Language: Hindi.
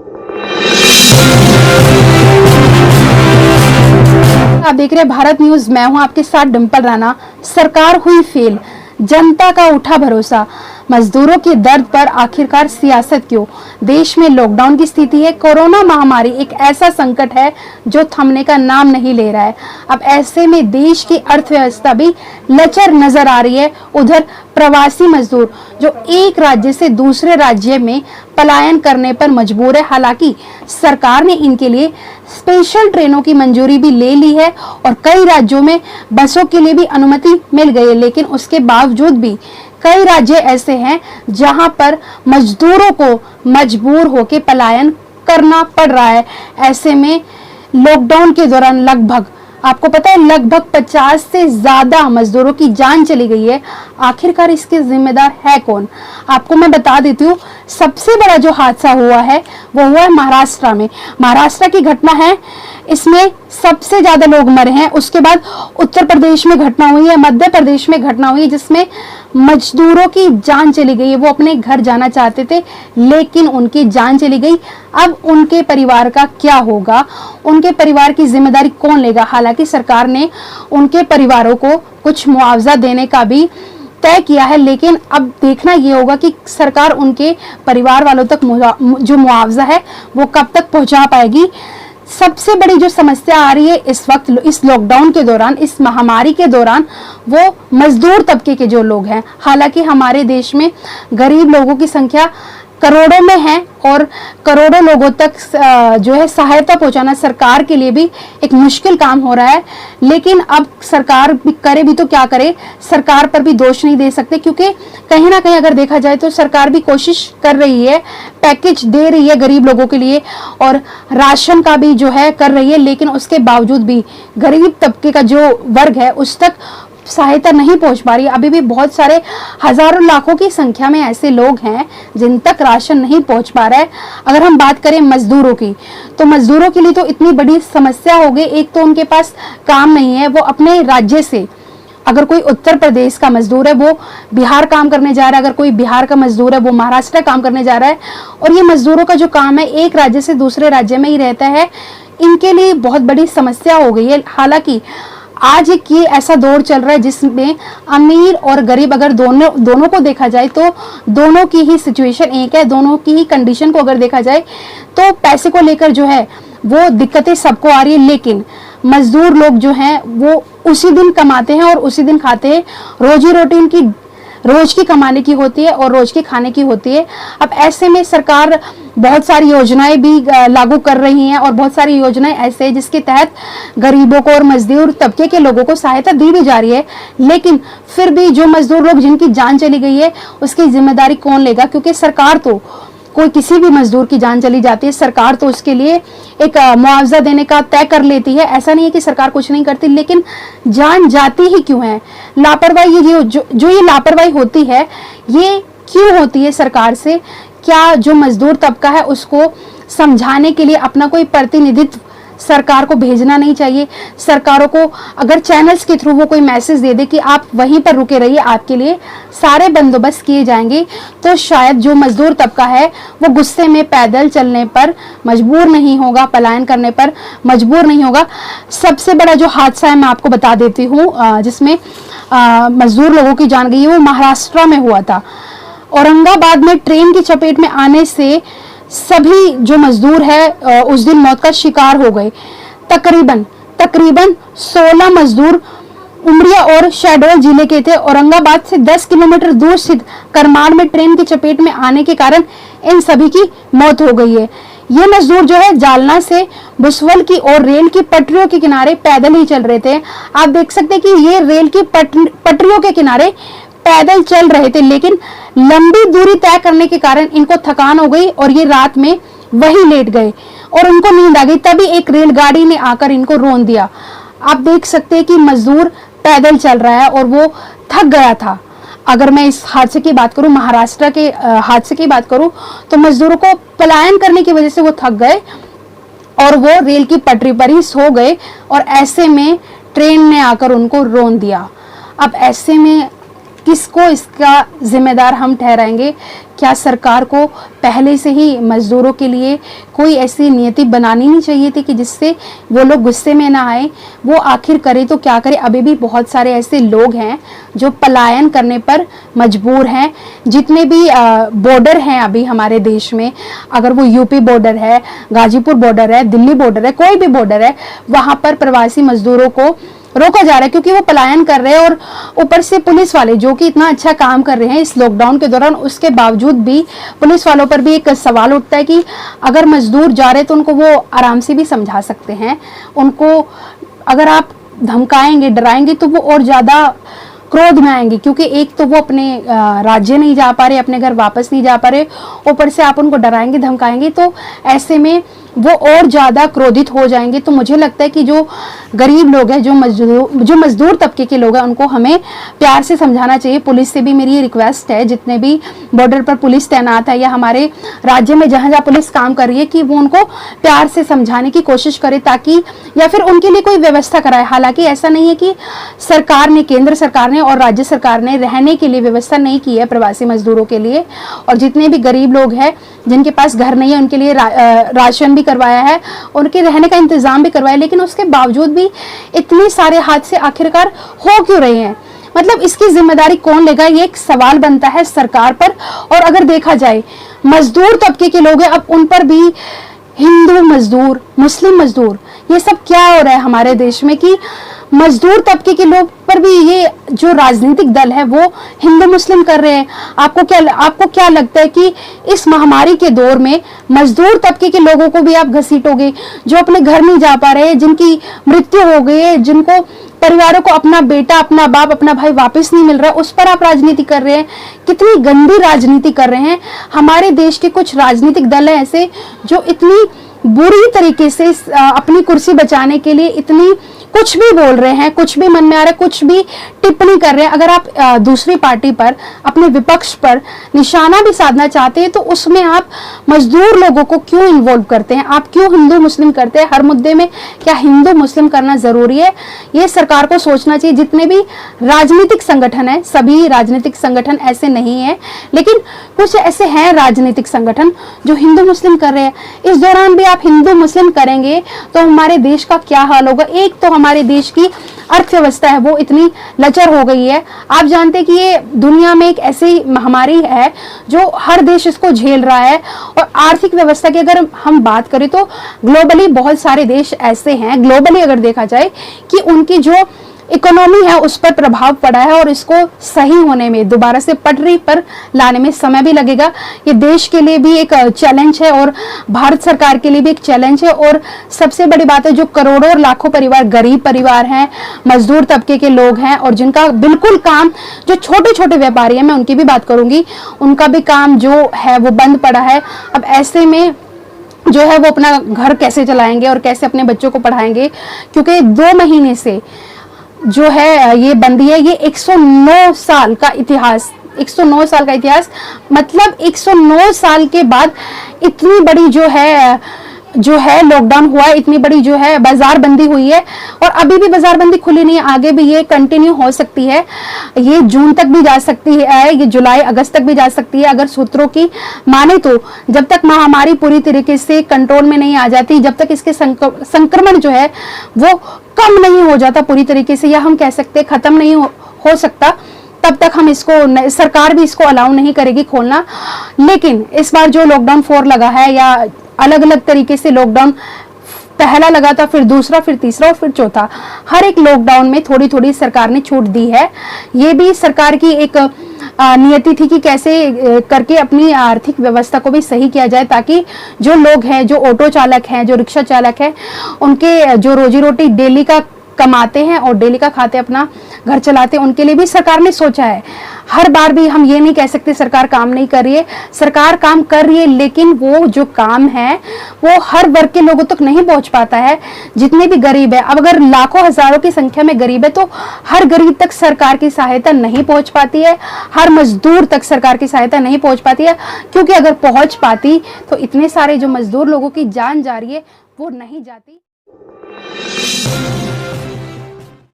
आप देख रहे हैं भारत न्यूज। मैं हूं आपके साथ डिंपल राणा। सरकार हुई फेल, जनता का उठा भरोसा, मजदूरों के दर्द पर आखिरकार सियासत क्यों? देश में लॉकडाउन की स्थिति है। कोरोना महामारी एक ऐसा संकट है जो थमने का नाम नहीं ले रहा है। अब ऐसे में देश की अर्थव्यवस्था भी लचर नजर आ रही है। उधर प्रवासी मजदूर जो एक राज्य से दूसरे राज्य में पलायन करने पर मजबूर है। हालांकि सरकार ने इनके लिए स्पेशल ट्रेनों की मंजूरी भी ले ली है और कई राज्यों में बसों के लिए भी अनुमति मिल गई है, लेकिन उसके बावजूद भी कई राज्य ऐसे हैं जहां पर मजदूरों को मजबूर होकर पलायन करना पड़ रहा है। ऐसे में लॉकडाउन के दौरान आपको पता है लगभग 50 से ज्यादा मजदूरों की जान चली गई है। आखिरकार इसके जिम्मेदार है कौन? आपको मैं बता देती हूँ। सबसे बड़ा जो हादसा हुआ है वो हुआ है महाराष्ट्र में। महाराष्ट्र की घटना है, इसमें सबसे ज्यादा लोग मरे हैं। उसके बाद उत्तर प्रदेश में घटना हुई है, मध्य प्रदेश में घटना हुई है जिसमें मजदूरों की जान चली गई है। वो अपने घर जाना चाहते थे लेकिन उनकी जान चली गई। अब उनके परिवार का क्या होगा? उनके परिवार की जिम्मेदारी कौन लेगा? हालांकि सरकार ने उनके परिवारों को कुछ मुआवजा देने का भी तय किया है, लेकिन अब देखना ये होगा कि सरकार उनके परिवार वालों तक जो मुआवजा है वो कब तक पहुंचा पाएगी। सबसे बड़ी जो समस्या आ रही है इस वक्त इस लॉकडाउन के दौरान, इस महामारी के दौरान, वो मजदूर तबके के जो लोग हैं। हालांकि हमारे देश में गरीब लोगों की संख्या करोड़ों में है और करोड़ों लोगों तक जो है सहायता पहुंचाना सरकार के लिए भी एक मुश्किल काम हो रहा है। लेकिन अब सरकार भी करे भी तो क्या करे? सरकार पर भी दोष नहीं दे सकते, क्योंकि कहीं ना कहीं अगर देखा जाए तो सरकार भी कोशिश कर रही है, पैकेज दे रही है गरीब लोगों के लिए और राशन का भी जो है कर रही है, लेकिन उसके बावजूद भी गरीब तबके का जो वर्ग है उस तक सहायता नहीं पहुंच पा रही। अभी भी बहुत सारे हजारों लाखों की संख्या में ऐसे लोग हैं जिन तक राशन नहीं पहुंच पा रहा है। अगर हम बात करें मजदूरों की, तो मजदूरों के लिए तो इतनी बड़ी समस्या हो गई। एक तो उनके पास काम नहीं है, वो अपने राज्य से, अगर कोई उत्तर प्रदेश का मजदूर है वो बिहार काम करने जा रहा है, अगर कोई बिहार का मजदूर है वो महाराष्ट्र काम करने जा रहा है, और ये मजदूरों का जो काम है एक राज्य से दूसरे राज्य में ही रहता है। इनके लिए बहुत बड़ी समस्या हो गई है। हालांकि आज एक ये ऐसा दौर चल रहा है जिसमें अमीर और गरीब अगर दोनों को देखा जाए तो दोनों की ही सिचुएशन एक है। दोनों की ही कंडीशन को अगर देखा जाए तो पैसे को लेकर जो है वो दिक्कतें सबको आ रही है, लेकिन मजदूर लोग जो हैं वो उसी दिन कमाते हैं और उसी दिन खाते हैं। रोजी रोटी इनकी रोज की कमाने की होती है और रोज की खाने की होती है। अब ऐसे में सरकार बहुत सारी योजनाएं भी लागू कर रही हैं और बहुत सारी योजनाएं ऐसे हैं जिसके तहत गरीबों को और मजदूर तबके के लोगों को सहायता दी भी जा रही है। लेकिन फिर भी जो मजदूर लोग जिनकी जान चली गई है उसकी जिम्मेदारी कौन लेगा? क्योंकि सरकार तो कोई किसी भी मजदूर की जान चली जाती है, सरकार तो उसके लिए एक मुआवजा देने का तय कर लेती है। ऐसा नहीं है कि सरकार कुछ नहीं करती, लेकिन जान जाती ही क्यों है? लापरवाही जो ये लापरवाही होती है ये क्यों होती है सरकार से? क्या जो मजदूर तबका है उसको समझाने के लिए अपना कोई प्रतिनिधित्व सरकार को भेजना नहीं चाहिए? सरकारों को अगर चैनल्स के थ्रू वो कोई मैसेज दे दे कि आप वहीं पर रुके रहिए, आपके लिए सारे बंदोबस्त किए जाएंगे, तो शायद जो मजदूर तबका है वो गुस्से में पैदल चलने पर मजबूर नहीं होगा, पलायन करने पर मजबूर नहीं होगा। सबसे बड़ा जो हादसा है मैं आपको बता देती हूँ जिसमें मजदूर लोगों की जान गई है, वो महाराष्ट्र में हुआ था। औरंगाबाद में ट्रेन की चपेट में आने से सभी जो मजदूर है उस दिन मौत का शिकार हो गए। तकरीबन 16 मजदूर उमरिया और शहडोल जिले के थे। औरंगाबाद से 10 किलोमीटर दूर स्थित करमाड़ में ट्रेन की चपेट में आने के कारण इन सभी की मौत हो गई है। ये मजदूर जो है जालना से बुसवल की और रेल की पटरियों के किनारे पैदल ही चल रहे थे। आप देख सकते हैं कि ये रेल की पटरियों के किनारे पैदल चल रहे थे, लेकिन लंबी दूरी तय करने के कारण इनको थकान हो गई और ये रात में वहीं लेट गए और उनको नींद आ गई। तभी एक रेलगाड़ी ने आकर इनको रोन दिया। आप देख सकते हैं कि मजदूर पैदल चल रहा है और वो थक गया था। अगर मैं इस हादसे की बात करूं, महाराष्ट्र के हादसे की बात करूं, तो मजदूरों को पलायन करने की वजह से वो थक गए और वो रेल की पटरी पर ही सो गए और ऐसे में ट्रेन ने आकर उनको रोन दिया। अब ऐसे में किसको इसका जिम्मेदार हम ठहराएंगे? क्या सरकार को पहले से ही मजदूरों के लिए कोई ऐसी नीति बनानी नहीं चाहिए थी कि जिससे वो लोग गुस्से में ना आए? वो आखिर करे तो क्या करे? अभी भी बहुत सारे ऐसे लोग हैं जो पलायन करने पर मजबूर हैं। जितने भी बॉर्डर हैं अभी हमारे देश में, अगर वो यूपी बॉर्डर है, गाजीपुर बॉर्डर है, दिल्ली बॉर्डर है, कोई भी बॉर्डर है, वहां पर प्रवासी मजदूरों को रोका जा रहा है क्योंकि वो पलायन कर रहे हैं। और ऊपर से पुलिस वाले जो कि इतना अच्छा काम कर रहे हैं इस लॉकडाउन के दौरान, उसके बावजूद भी पुलिस वालों पर भी एक सवाल उठता है कि अगर मजदूर जा रहे हैं तो उनको वो आराम से भी समझा सकते हैं। उनको अगर आप धमकाएंगे, डराएंगे तो वो और ज़्यादा क्रोध में आएंगे, क्योंकि एक तो वो अपने राज्य नहीं जा पा रहे, अपने घर वापस नहीं जा पा रहे, ऊपर से आप उनको डराएंगे, धमकाएंगे, तो ऐसे में वो और ज़्यादा क्रोधित हो जाएंगे। तो मुझे लगता है कि जो गरीब लोग हैं, जो मजदूर तबके के लोग हैं, उनको हमें प्यार से समझाना चाहिए। पुलिस से भी मेरी ये रिक्वेस्ट है, जितने भी बॉर्डर पर पुलिस तैनात है या हमारे राज्य में जहाँ जहाँ पुलिस काम कर रही है, कि वो उनको प्यार से समझाने की कोशिश करे, ताकि या फिर उनके लिए कोई व्यवस्था कराए। हालांकि ऐसा नहीं है कि सरकार ने, केंद्र सरकार ने और राज्य सरकार ने रहने के लिए व्यवस्था नहीं की है प्रवासी मजदूरों के लिए। और जितने भी गरीब लोग हैं जिनके पास घर नहीं है, उनके लिए राशन भी करवाया है, उनके रहने का इंतजाम भी करवाया, लेकिन उसके बावजूद भी इतने सारे हादसे आखिरकार हो क्यों रहे हैं? मतलब इसकी जिम्मेदारी कौन लेगा? ये एक सवाल बनता है सरकार पर। और अगर देखा जाए मजदूर तबके के लोग हैं, अब उन पर भी हिंदू मजदूर, मुस्लिम मजदूर, ये सब क्या हो रहा है हमारे देश में कि मजदूर तबके के लोग पर भी ये जो राजनीतिक दल है वो हिंदू मुस्लिम कर रहे हैं। आपको क्या लगता है कि इस महामारी के दौर में मजदूर तबके के लोगों को भी आप घसीटोगे, जो अपने घर नहीं जा पा रहे, जिनकी मृत्यु हो गई है, जिनको परिवारों को अपना बेटा, अपना बाप, अपना भाई वापस नहीं मिल रहा, उस पर आप राजनीति कर रहे हैं? कितनी गंदी राजनीति कर रहे हैं। हमारे देश के कुछ राजनीतिक दल हैं ऐसे जो इतनी बुरी तरीके से अपनी कुर्सी बचाने के लिए इतनी कुछ भी बोल रहे हैं, कुछ भी मन में आ रहा है, कुछ भी टिप्पणी कर रहे हैं। अगर आप दूसरी पार्टी पर, अपने विपक्ष पर निशाना भी साधना चाहते हैं तो उसमें आप मजदूर लोगों को क्यों इन्वॉल्व करते हैं? आप क्यों हिंदू मुस्लिम करते हैं? हर मुद्दे में क्या हिंदू मुस्लिम करना जरूरी है? ये सरकार को सोचना चाहिए। जितने भी राजनीतिक संगठन है, सभी राजनीतिक संगठन ऐसे नहीं है, लेकिन कुछ ऐसे हैं राजनीतिक संगठन जो हिंदू मुस्लिम कर रहे हैं। इस दौरान भी आप हिंदू मुस्लिम करेंगे तो हमारे देश का क्या हाल होगा? एक तो हमारे देश की अर्थव्यवस्था है वो इतनी लचर हो गई है। आप जानते हैं कि ये दुनिया में एक ऐसी महामारी है जो हर देश इसको झेल रहा है। और आर्थिक व्यवस्था की अगर हम बात करें तो ग्लोबली बहुत सारे देश ऐसे हैं, ग्लोबली अगर देखा जाए, कि उनकी जो इकोनॉमी है उस पर प्रभाव पड़ा है और इसको सही होने में, दोबारा से पटरी पर लाने में समय भी लगेगा। ये देश के लिए भी एक चैलेंज है और भारत सरकार के लिए भी एक चैलेंज है। और सबसे बड़ी बात है, जो करोड़ों और लाखों परिवार, गरीब परिवार हैं, मजदूर तबके के लोग हैं और जिनका बिल्कुल काम, जो छोटे छोटे व्यापारी हैं, मैं उनकी भी बात करूंगी, उनका भी काम जो है वो बंद पड़ा है। अब ऐसे में जो है वो अपना घर कैसे चलाएंगे और कैसे अपने बच्चों को पढ़ाएंगे? क्योंकि 2 महीने से जो है ये बंदी है। ये 109 साल का इतिहास, 109 साल का इतिहास, मतलब 109 साल के बाद इतनी बड़ी जो है लॉकडाउन हुआ है, इतनी बड़ी जो है बाजार बंदी हुई है। और अभी भी बाजार बंदी खुली नहीं है, आगे भी ये कंटिन्यू हो सकती है। ये जून तक भी जा सकती है, ये जुलाई अगस्त तक भी जा सकती है। अगर सूत्रों की माने तो जब तक महामारी पूरी तरीके से कंट्रोल में नहीं आ जाती, जब तक इसके संक्रमण जो है वो कम नहीं हो जाता पूरी तरीके से, या हम कह सकते खत्म नहीं हो सकता, तब तक हम इसको, सरकार भी इसको अलाउ नहीं करेगी खोलना। लेकिन इस बार जो लॉकडाउन 4 लगा है, या अलग अलग तरीके से लॉकडाउन पहला लगा था, फिर दूसरा, फिर तीसरा और फिर चौथा, हर एक लॉकडाउन में थोड़ी थोड़ी सरकार ने छूट दी है। ये भी सरकार की एक नियति थी कि कैसे करके अपनी आर्थिक व्यवस्था को भी सही किया जाए, ताकि जो लोग हैं, जो ऑटो चालक हैं, जो रिक्शा चालक हैं, उनके जो रोजी रोटी डेली का कमाते हैं और डेली का खाते, अपना घर चलाते हैं, उनके लिए भी सरकार ने सोचा है। हर बार भी हम ये नहीं कह सकते सरकार काम नहीं कर रही है, सरकार काम कर रही है, लेकिन वो जो काम है वो हर वर्ग के लोगों तक नहीं पहुंच पाता है। जितने भी गरीब है, अब अगर लाखों हजारों की संख्या में गरीब है तो हर गरीब तक सरकार की सहायता नहीं पहुंच पाती है, हर मजदूर तक सरकार की सहायता नहीं पहुंच पाती है। क्योंकि अगर पहुंच पाती तो इतने सारे जो मजदूर लोगों की जान जा रही है वो नहीं जाती।